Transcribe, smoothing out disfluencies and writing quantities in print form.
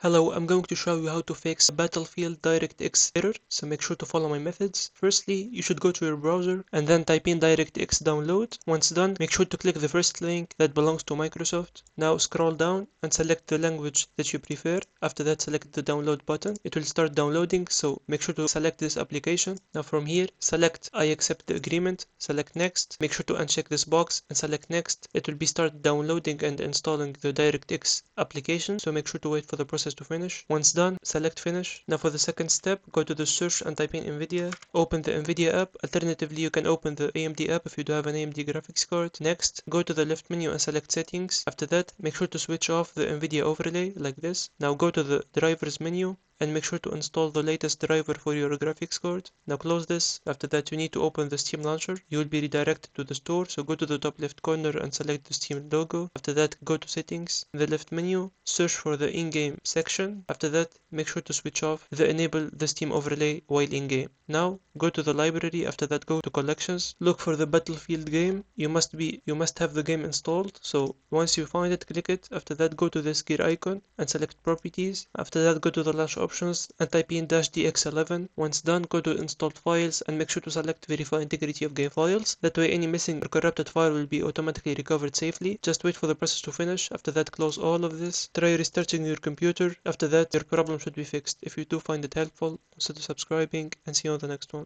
Hello, I'm going to show you how to fix Battlefield DirectX error, so make sure to follow my methods. Firstly, you should go to your browser and then type in DirectX download. Once done, make sure to click the first link that belongs to Microsoft. Now scroll down and select the language that you prefer. After that, select the download button. It will start downloading, so make sure to select this application. Now from here, select I accept the agreement, select next. Make sure to uncheck this box and select next. It will be start downloading and installing the DirectX application, so make sure to wait for the process to finish. Once done, select finish. Now for the second step, go to the search and type in NVIDIA. Open the NVIDIA app. Alternatively, you can open the AMD app if you do have an AMD graphics card. Next, go to the left menu and select settings. After that, make sure to switch off the NVIDIA overlay like this. Now go to the drivers menu and make sure to install the latest driver for your graphics card. Now close this. After that, you need to open the Steam launcher. You will be redirected to the store, so go to the top left corner and select the Steam logo. After that, go to settings. In the left menu, search for the in-game section. After that, make sure to switch off the enable the Steam overlay while in-game. Now go to the library. After that, go to collections. Look for the Battlefield game. You must have the game installed. So once you find it, click it. After that, go to this gear icon and select properties. After that, go to the launch options and type in -dx11. Once done, go to installed files and make sure to select verify integrity of game files. That way any missing or corrupted file will be automatically recovered safely. Just wait for the process to finish. After that, close all of this. Try restarting your computer. After that, your problem should be fixed. If you do find it helpful, consider subscribing and see you on the next one.